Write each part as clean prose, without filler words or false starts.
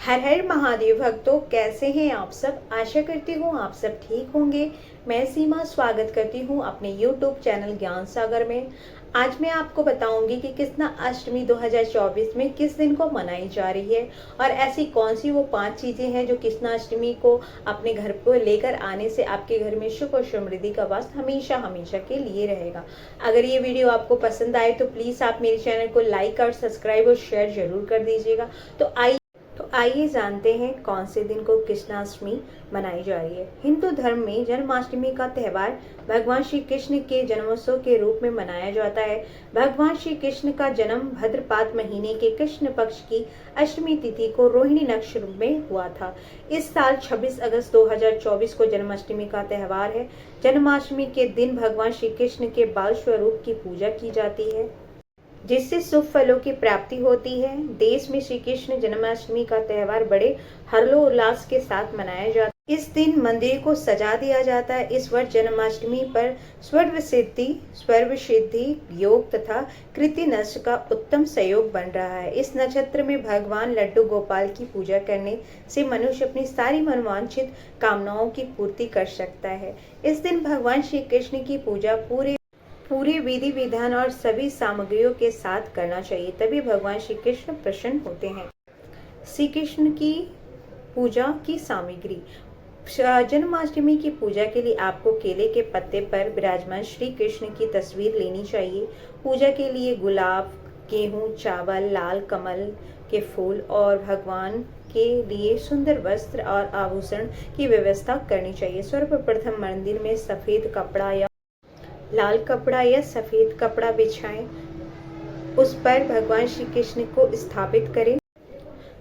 हर हर महादेव भक्तों, कैसे हैं आप सब। आशा करती हूँ आप सब ठीक होंगे। मैं सीमा स्वागत करती हूँ अपने YouTube चैनल ज्ञान सागर में। आज मैं आपको बताऊंगी कि कृष्णा अष्टमी 2024 में किस दिन को मनाई जा रही है और ऐसी कौन सी वो 5 चीजें हैं जो कृष्णा अष्टमी को अपने घर को लेकर आने से आपके घर में सुख और समृद्धि का वास हमेशा हमेशा के लिए रहेगा। अगर ये वीडियो आपको पसंद आए तो प्लीज आप मेरे चैनल को लाइक और सब्सक्राइब और शेयर जरूर कर दीजिएगा। तो आइए जानते हैं कौन से दिन को कृष्णाष्टमी मनाई जा रही है। हिंदू धर्म में जन्माष्टमी का त्यौहार भगवान श्री कृष्ण के जन्मोत्सव के रूप में मनाया जाता है। भगवान श्री कृष्ण का जन्म भाद्रपद महीने के कृष्ण पक्ष की अष्टमी तिथि को रोहिणी नक्षत्र में हुआ था। इस साल 26 अगस्त 2024 को जन्माष्टमी का त्यौहार है। जन्माष्टमी के दिन भगवान श्री कृष्ण के बाल स्वरूप की पूजा की जाती है, जिससे शुभ फलों की प्राप्ति होती है। देश में श्री कृष्ण जन्माष्टमी का त्यौहार बड़े हर्षोल्लास के साथ मनाया जाता है। इस दिन मंदिर को सजा दिया जाता है। इस वर्ष जन्माष्टमी पर स्वर्ग सिद्धि योग तथा कृति नक्ष का उत्तम सहयोग बन रहा है। इस नक्षत्र में भगवान लड्डू गोपाल की पूजा करने से मनुष्य अपनी सारी मनोवांछित कामनाओं की पूर्ति कर सकता है। इस दिन भगवान श्री कृष्ण की पूजा पूरे विधि विधान और सभी सामग्रियों के साथ करना चाहिए, तभी भगवान श्री कृष्ण प्रसन्न होते हैं। श्री कृष्ण की पूजा की सामग्री। जन्माष्टमी की पूजा के लिए आपको केले के पत्ते पर विराजमान श्री कृष्ण की तस्वीर लेनी चाहिए। पूजा के लिए गुलाब, गेहूं, चावल, लाल कमल के फूल और भगवान के लिए सुंदर वस्त्र और आभूषण की व्यवस्था करनी चाहिए। सर्वप्रथम मंदिर में सफेद कपड़ा या लाल कपड़ा या सफेद कपड़ा बिछाएं, उस पर भगवान श्री कृष्ण को स्थापित करें।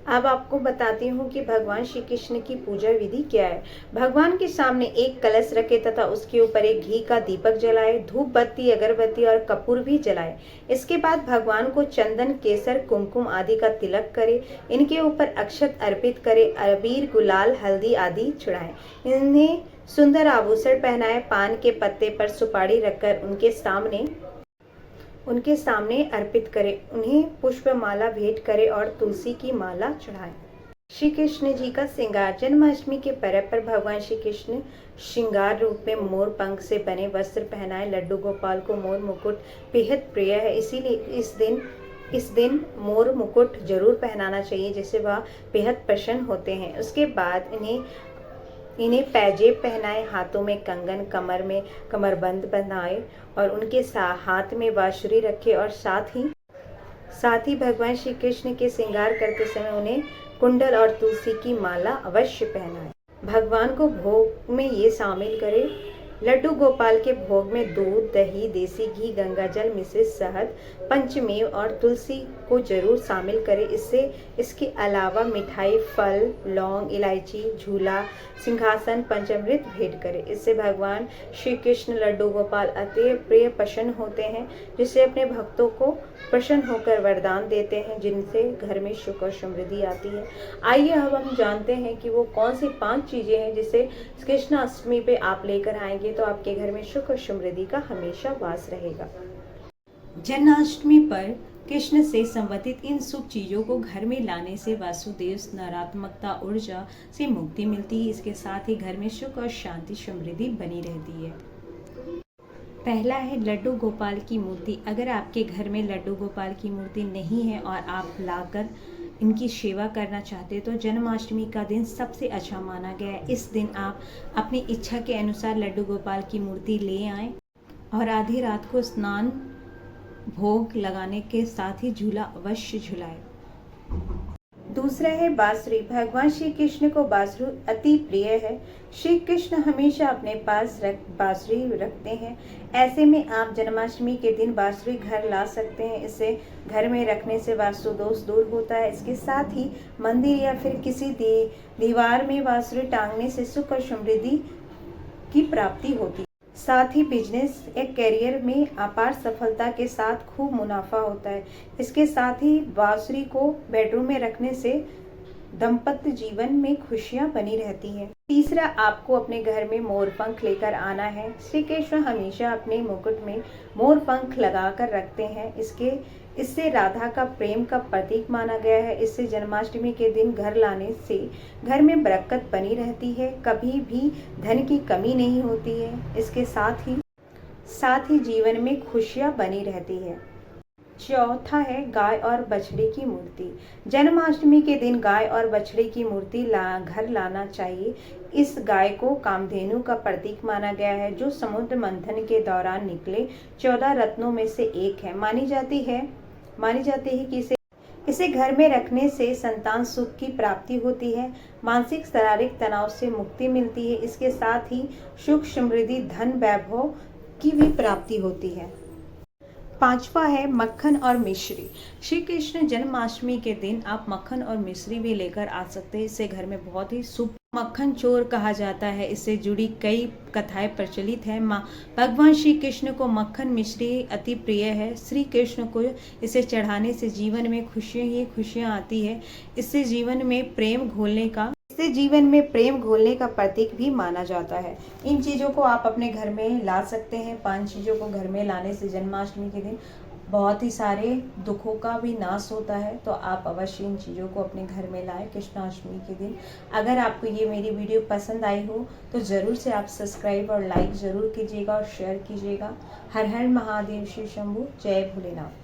अब आपको बताती हूँ कि भगवान श्री कृष्ण की पूजा विधि क्या है। भगवान के सामने एक कलश रखे तथा उसके ऊपर एक घी का दीपक जलाए, धूप बत्ती, अगरबत्ती और कपूर भी जलाए। इसके बाद भगवान को चंदन, केसर, कुमकुम आदि का तिलक करे। इनके ऊपर अक्षत अर्पित करे, अबीर, गुलाल, हल्दी आदि चढ़ाए। इन्हें सुंदर आभूषण पहनाए। पान के पत्ते पर सुपारी रखकर उनके सामने अर्पित करें। उन्हें पुष्पमाला भेंट करें और तुलसी की माला चढ़ाएं। श्री कृष्ण जी का श्रृंगार। जन्माष्टमी के पर्व पर भगवान श्री कृष्ण श्रृंगार रूप में मोर पंख से बने वस्त्र पहनाए। लड्डू गोपाल को मोर मुकुट बेहद प्रिय है, इसीलिए इस दिन मोर मुकुट जरूर पहनाना चाहिए, जिससे वह बेहद प्रसन्न होते हैं। उसके बाद इन्हें पैजेब पहनाए, हाथों में कंगन, कमर में कमरबंद बनाए और उनके हाथ में बांसुरी रखे और साथ ही भगवान श्री कृष्ण के श्रृंगार करते समय उन्हें कुंडल और तुलसी की माला अवश्य पहनाए। भगवान को भोग में ये शामिल करें। लड्डू गोपाल के भोग में दूध, दही, देसी घी, गंगाजल, मिश्रित शहद, पंचमेव और तुलसी को जरूर शामिल करें। इसके अलावा मिठाई, फल, लौंग, इलायची, झूला, सिंहासन, पंचामृत भेंट करें। इससे भगवान श्री कृष्ण लड्डू गोपाल अति प्रिय प्रसन्न होते हैं, जिससे अपने भक्तों को प्रसन्न होकर वरदान देते हैं, जिनसे घर में सुख और समृद्धि आती है। आइए अब हम जानते हैं कि वो कौन सी 5 चीजें हैं जिसे कृष्णाष्टमी पे आप लेकर आएंगे तो आपके घर में सुख और समृद्धि का हमेशा वास रहेगा। जन्माष्टमी पर कृष्ण से संबंधित इन शुभ चीजों को घर में लाने से वासुदेव नकारात्मकता ऊर्जा से मुक्ति मिलती है। इसके साथ ही घर में सुख और शांति समृद्धि बनी रहती है। पहला है लड्डू गोपाल की मूर्ति। अगर आपके घर में लड्डू गोपाल की मूर्ति नहीं है और आप लाकर इनकी सेवा करना चाहते हैं तो जन्माष्टमी का दिन सबसे अच्छा माना गया है। इस दिन आप अपनी इच्छा के अनुसार लड्डू गोपाल की मूर्ति ले आएं और आधी रात को स्नान भोग लगाने के साथ ही झूला अवश्य झुलाएं। दूसरा है बांसुरी। भगवान श्री कृष्ण को बांसुरी अति प्रिय है। श्री कृष्ण हमेशा अपने पास बांसुरी रखते हैं। ऐसे में आप जन्माष्टमी के दिन बांसुरी घर ला सकते हैं। इसे घर में रखने से वास्तु दोष दूर होता है। इसके साथ ही मंदिर या फिर किसी दीवार में बांसुरी टांगने से सुख और समृद्धि की प्राप्ति होती है। साथ ही बिजनेस एक करियर में अपार सफलता के साथ खूब मुनाफा होता है। इसके साथ ही बांसुरी को बेडरूम में रखने से दाम्पत्य जीवन में खुशियां बनी रहती हैं। तीसरा, आपको अपने घर में मोर पंख लेकर आना है। श्री कृष्ण हमेशा अपने मुकुट में मोर पंख लगाकर रखते हैं। इससे राधा का प्रेम का प्रतीक माना गया है। इससे जन्माष्टमी के दिन घर लाने से घर में बरकत बनी रहती है, कभी भी धन की कमी नहीं होती है। इसके साथ ही जीवन में खुशियां बनी रहती है। चौथा है गाय और बछड़े की मूर्ति। जन्माष्टमी के दिन गाय और बछड़े की मूर्ति घर लाना चाहिए। इस गाय को कामधेनु का प्रतीक माना गया है, जो समुद्र मंथन के दौरान निकले 14 रत्नों में से एक है। मानी जाती है कि इसे घर में रखने से संतान सुख की प्राप्ति होती है, मानसिक शारीरिक तनाव से मुक्ति मिलती है। इसके साथ ही सुख समृद्धि धन वैभव की भी प्राप्ति होती है। पांचवा है मक्खन और मिश्री। श्री कृष्ण जन्माष्टमी के दिन आप मक्खन और मिश्री भी लेकर आ सकते हैं। इससे घर में बहुत ही शुभ, मक्खन चोर कहा जाता है, इससे जुड़ी कई कथाएं प्रचलित हैं। भगवान श्री कृष्ण को मक्खन मिश्री अति प्रिय है। श्री कृष्ण को इसे चढ़ाने से जीवन में खुशियां आती है। इससे जीवन में प्रेम घोलने का प्रतीक भी माना जाता है। इन चीज़ों को आप अपने घर में ला सकते हैं। 5 चीज़ों को घर में लाने से जन्माष्टमी के दिन बहुत ही सारे दुखों का भी नाश होता है। तो आप अवश्य इन चीज़ों को अपने घर में लाएं कृष्णाष्टमी के दिन। अगर आपको ये मेरी वीडियो पसंद आई हो तो ज़रूर से आप सब्सक्राइब और लाइक ज़रूर कीजिएगा और शेयर कीजिएगा। हर हर महादेव, श्री शंभू, जय भोलेनाथ।